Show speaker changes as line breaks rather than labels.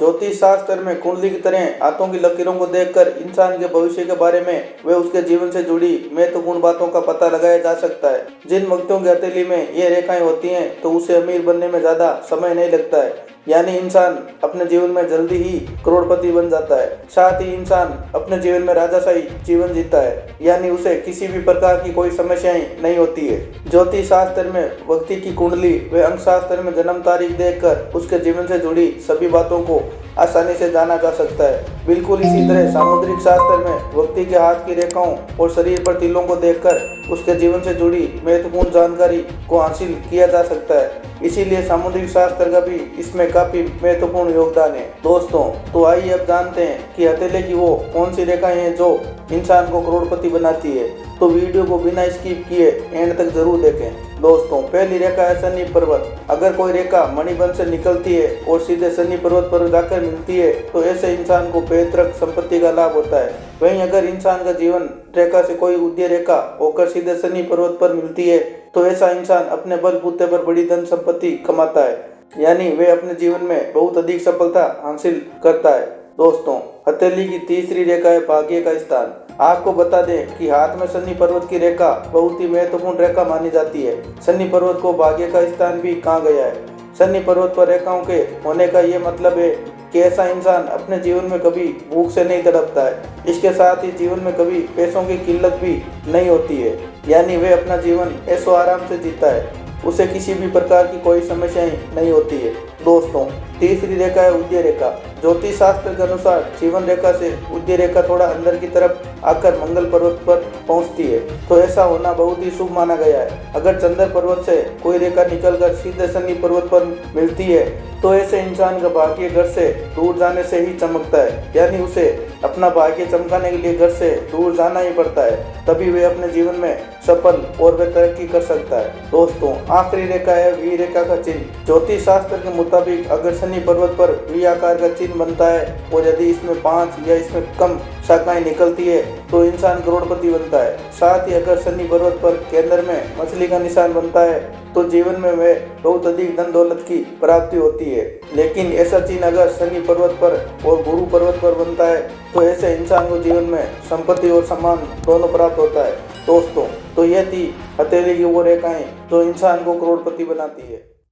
ज्योतिष शास्त्र में कुंडली की तरह हाथों की लकीरों को देखकर इंसान के भविष्य के बारे में व उसके जीवन से जुड़ी महत्वपूर्ण बातों का पता लगाया जा सकता है। जिन व्यक्तियों की हथेली में ये रेखाएं होती हैं तो उसे अमीर बनने में ज्यादा समय नहीं लगता है, यानी इंसान अपने जीवन में जल्दी ही करोड़पति बन जाता है। साथ ही इंसान अपने जीवन में राजाशाही जीवन जीता है, यानी उसे किसी भी प्रकार की कोई समस्याएं नहीं होती है। ज्योतिष शास्त्र में व्यक्ति की कुंडली व अंक शास्त्र में जन्म तारीख देखकर उसके जीवन से जुड़ी सभी बातों को आसानी से जाना जा सकता है। बिल्कुल इसी तरह सामुद्रिक शास्त्र में व्यक्ति के हाथ की रेखाओं और शरीर पर तिलों को देखकर उसके जीवन से जुड़ी महत्वपूर्ण जानकारी को हासिल किया जा सकता है। इसीलिए सामुद्रिक शास्त्र का भी इसमें काफी महत्वपूर्ण योगदान है। दोस्तों, तो आइए अब जानते हैं कि हथेली की वो कौन सी रेखाएं हैं जो इंसान को करोड़पति बनाती है। तो वीडियो को बिना स्किप किए एंड तक जरूर देखें। दोस्तों, पहली रेखा है शनि पर्वत। अगर कोई रेखा मणिबंध से निकलती है और सीधे शनि पर्वत पर जाकर मिलती है तो ऐसे इंसान को पैतृक संपत्ति का लाभ होता है। वहीं अगर इंसान का जीवन रेखा से कोई उदय रेखा होकर सीधे शनि पर्वत पर मिलती है तो ऐसा इंसान अपने बलबूते पर बड़ी धन संपत्ति कमाता है, यानी वे अपने जीवन में बहुत अधिक सफलता हासिल करता है। दोस्तों, हथेली की तीसरी रेखा है भाग्य का स्थान। आपको बता दें कि हाथ में शनि पर्वत की रेखा बहुत ही महत्वपूर्ण रेखा मानी जाती है। शनि पर्वत को भाग्य का स्थान भी कहा गया है। शनि पर्वत पर रेखाओं के होने का ये मतलब है कि ऐसा इंसान अपने जीवन में कभी भूख से नहीं तड़पता है। इसके साथ ही जीवन में कभी पैसों की किल्लत भी नहीं होती है, यानी वे अपना जीवन ऐशो आराम से जीता है। उसे किसी भी प्रकार की कोई समस्याएं नहीं होती है। दोस्तों, तीसरी रेखा है उदय रेखा। ज्योतिष शास्त्र के अनुसार जीवन रेखा से उदय रेखा थोड़ा अंदर की तरफ आकर मंगल पर्वत पर पहुंचती है, तो ऐसा होना बहुत ही शुभ माना गया है। अगर चंद्र पर्वत से कोई रेखा निकलकर सीधे शनि पर्वत पर मिलती है तो ऐसे इंसान का भाग्य घर से दूर जाने से ही चमकता है, यानी उसे अपना भाग्य चमकाने के लिए घर से दूर जाना ही पड़ता है, तभी वे अपने जीवन में सफल और वे तरक्की कर सकता है। दोस्तों, आखिरी रेखा है वी रेखा का चिन्ह। ज्योतिष शास्त्र के मुताबिक अगर शनि पर्वत पर वी आकार का चिन्ह बनता है और यदि इसमें 5 या इसमें कम शाखाएं निकलती है तो इंसान करोड़पति बनता है। साथ ही अगर शनि पर्वत पर केंद्र में मछली का निशान बनता है तो जीवन में वे बहुत अधिक धन दौलत की प्राप्ति होती है। लेकिन ऐसा चिन्ह अगर शनि पर्वत पर और गुरु पर्वत पर बनता है तो ऐसे इंसान को जीवन में संपत्ति और सम्मान दोनों प्राप्त होता है। दोस्तों, तो यह थी हथेली की वो रेखाएं जो इंसान को करोड़पति बनाती है।